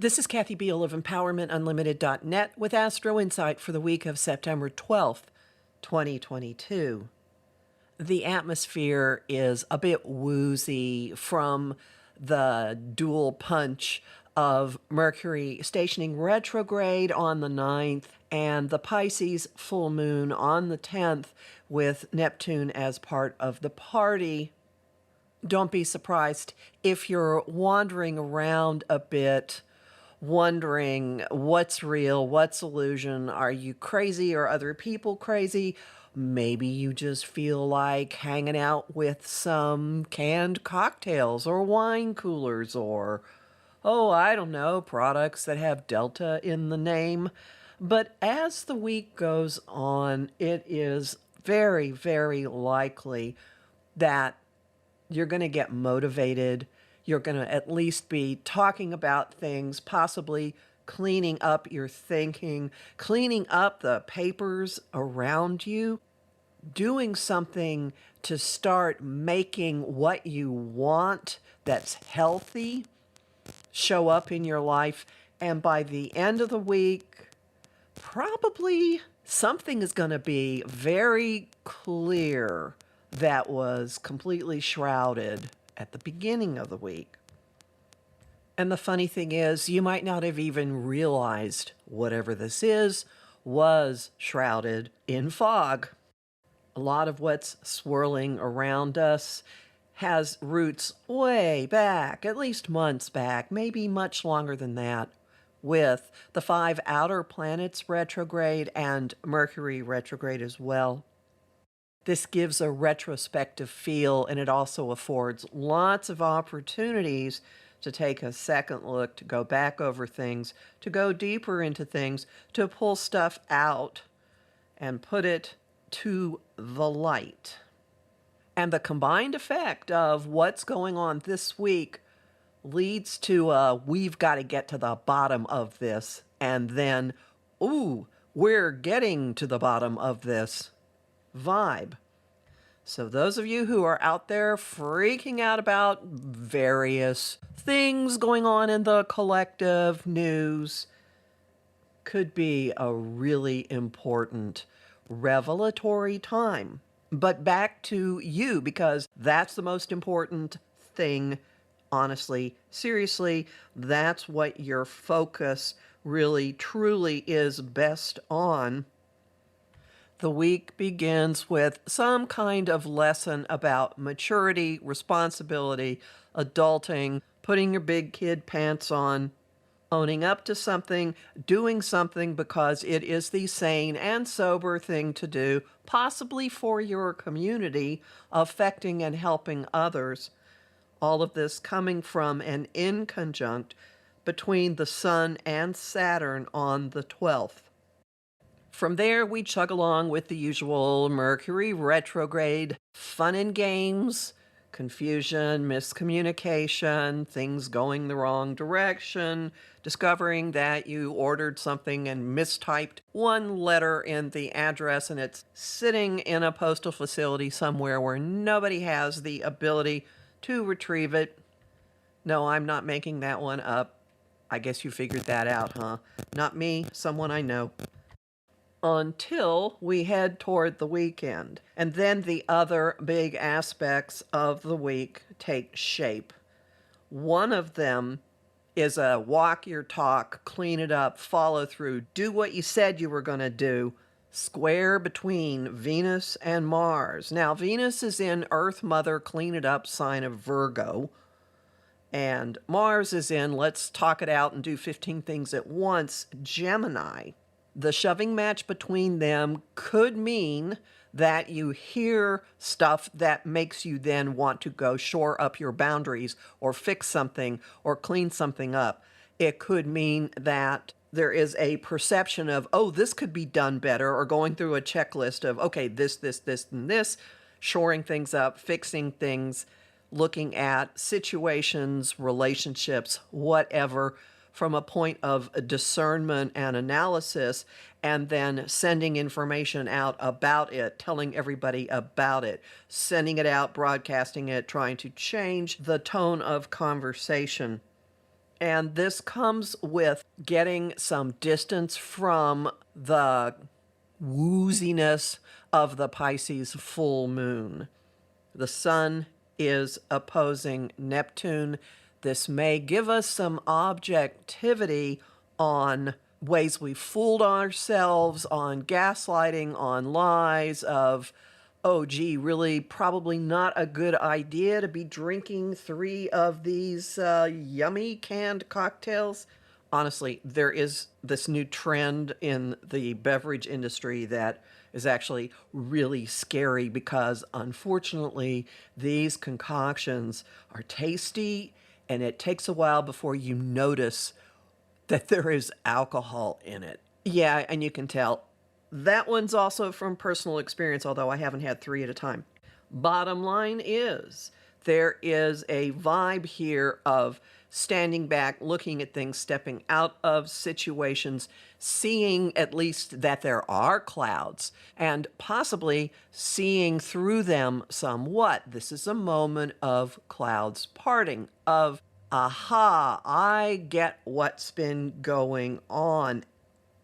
This is Kathy Biehl of EmpowermentUnlimited.net with Astro-Insight for the week of September 12th, 2022. The atmosphere is a bit woozy from the dual punch of Mercury stationing retrograde on the 9th and the Pisces full moon on the 10th with Neptune as part of the party. Don't be surprised if you're wandering around a bit, wondering what's real, what's illusion. Are you crazy or other people crazy? Maybe you just feel like hanging out with some canned cocktails or wine coolers or, oh, I don't know, products that have Delta in the name. But as the week goes on, it is very, very likely that you're going to get motivated. You're going to at least be talking about things, possibly cleaning up your thinking, cleaning up the papers around you, doing something to start making what you want that's healthy show up in your life. And by the end of the week, probably something is going to be very clear that was completely shrouded at the beginning of the week. And the funny thing is, you might not have even realized whatever this is was shrouded in fog. A lot of what's swirling around us has roots way back, at least months back, maybe much longer than that, with the 5 outer planets retrograde and Mercury retrograde as well. This gives a retrospective feel, and it also affords lots of opportunities to take a second look, to go back over things, to go deeper into things, to pull stuff out and put it to the light. And the combined effect of what's going on this week leads to we've got to get to the bottom of this, and then, ooh, we're getting to the bottom of this vibe. So those of you who are out there freaking out about various things going on in the collective news, could be a really important revelatory time. But back to you, because that's the most important thing. Honestly, seriously, that's what your focus really, truly is best on. The week begins with some kind of lesson about maturity, responsibility, adulting, putting your big kid pants on, owning up to something, doing something because it is the sane and sober thing to do, possibly for your community, affecting and helping others. All of this coming from an inconjunct between the Sun and Saturn on the 12th. From there, we chug along with the usual Mercury retrograde, fun and games, confusion, miscommunication, things going the wrong direction, discovering that you ordered something and mistyped one letter in the address and it's sitting in a postal facility somewhere where nobody has the ability to retrieve it. No, I'm not making that one up. I guess you figured that out, huh? Not me, someone I know. Until we head toward the weekend. And then the other big aspects of the week take shape. One of them is a walk your talk, clean it up, follow through, do what you said you were going to do, square between Venus and Mars. Now, Venus is in Earth Mother, clean it up sign of Virgo. And Mars is in let's talk it out and do 15 things at once, Gemini. The shoving match between them could mean that you hear stuff that makes you then want to go shore up your boundaries or fix something or clean something up. It could mean that there is a perception of, oh, this could be done better, or going through a checklist of, okay, this, and this, shoring things up, fixing things, looking at situations, relationships, whatever, from a point of discernment and analysis, and then sending information out about it, telling everybody about it, sending it out, broadcasting it, trying to change the tone of conversation. And this comes with getting some distance from the wooziness of the Pisces full moon. The sun is opposing Neptune. This may give us some objectivity on ways we fooled ourselves, on gaslighting, on lies of, oh, gee, really probably not a good idea to be drinking 3 of these yummy canned cocktails. Honestly, there is this new trend in the beverage industry that is actually really scary because, unfortunately, these concoctions are tasty and it takes a while before you notice that there is alcohol in it. Yeah, and you can tell. That one's also from personal experience, although I haven't had 3 at a time. Bottom line is, there is a vibe here of standing back, looking at things, stepping out of situations, seeing at least that there are clouds, and possibly seeing through them somewhat. This is a moment of clouds parting, of, aha, I get what's been going on.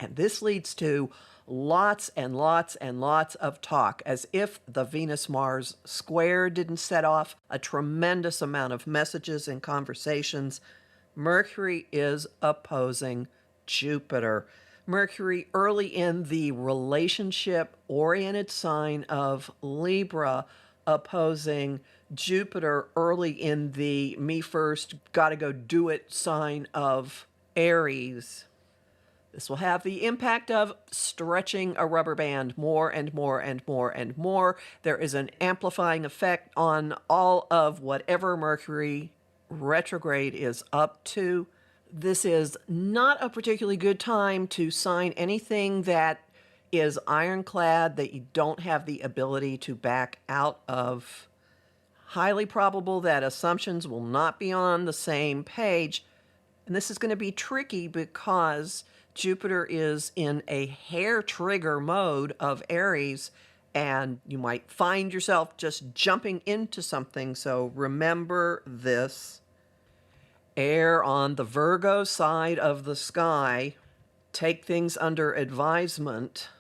And this leads to lots and lots and lots of talk, as if the Venus-Mars square didn't set off a tremendous amount of messages and conversations. Mercury is opposing Jupiter. Mercury early in the relationship-oriented sign of Libra, opposing Jupiter early in the me first, gotta go do it sign of Aries. This will have the impact of stretching a rubber band more and more and more and more. There is an amplifying effect on all of whatever Mercury retrograde is up to. This is not a particularly good time to sign anything that is ironclad, that you don't have the ability to back out of. Highly probable that assumptions will not be on the same page. And this is going to be tricky because Jupiter is in a hair trigger mode of Aries, and you might find yourself just jumping into something. So remember this. Err on the Virgo side of the sky. Take things under advisement.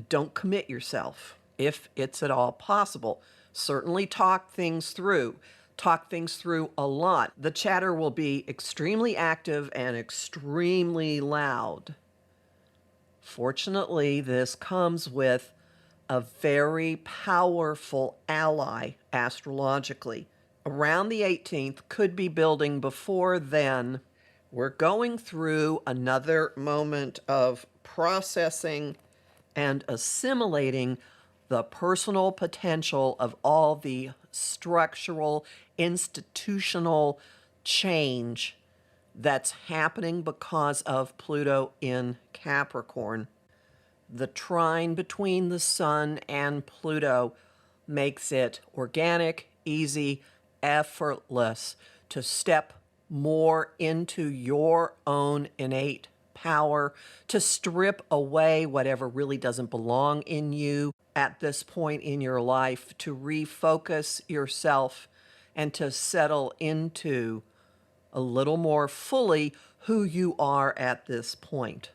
Don't commit yourself if it's at all possible. Certainly talk things through. Talk things through a lot. The chatter will be extremely active and extremely loud. Fortunately, this comes with a very powerful ally astrologically. Around the 18th, could be building before then. We're going through another moment of processing and assimilating the personal potential of all the structural, institutional change that's happening because of Pluto in Capricorn. The trine between the Sun and Pluto makes it organic, easy, effortless to step more into your own innate power, to strip away whatever really doesn't belong in you at this point in your life, to refocus yourself and to settle into a little more fully who you are at this point.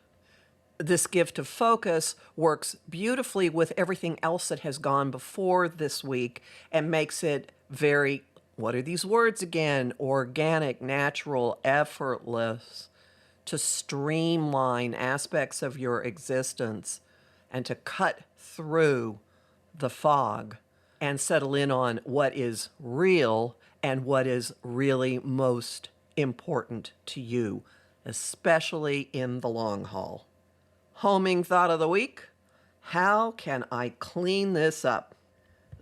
This gift of focus works beautifully with everything else that has gone before this week and makes it very, what are these words again? Organic, natural, effortless, to streamline aspects of your existence and to cut through the fog and settle in on what is real and what is really most important to you, especially in the long haul. Homing thought of the week: how can I clean this up?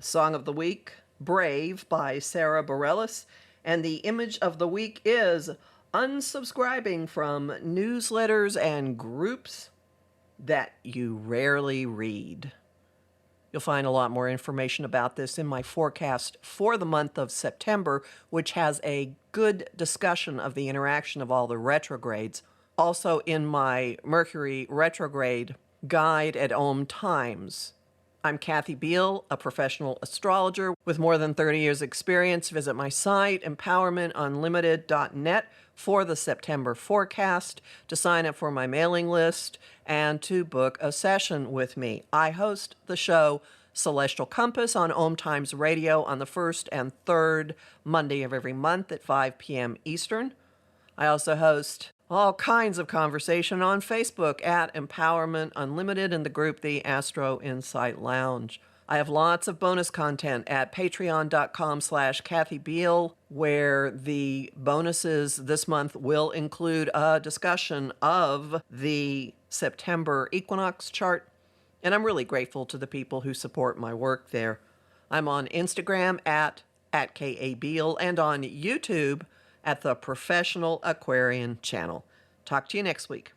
Song of the week: Brave by Sarah Bareilles, and the image of the week is unsubscribing from newsletters and groups that you rarely read. You'll find a lot more information about this in my forecast for the month of September, which has a good discussion of the interaction of all the retrogrades. Also in my Mercury retrograde guide at Om Times. I'm Kathy Biehl, a professional astrologer with more than 30 years' experience. Visit my site, empowermentunlimited.net, for the September forecast, to sign up for my mailing list, and to book a session with me. I host the show Celestial Compass on Om Times Radio on the first and third Monday of every month at 5 p.m. Eastern. I also host all kinds of conversation on Facebook at Empowerment Unlimited in the group The Astro-Insight Lounge. I have lots of bonus content at patreon.com/Kathy Biehl, where the bonuses this month will include a discussion of the September equinox chart, and I'm really grateful to the people who support my work there. I'm on Instagram at @KABiehl and on YouTube at the Professional Aquarian channel. Talk to you next week.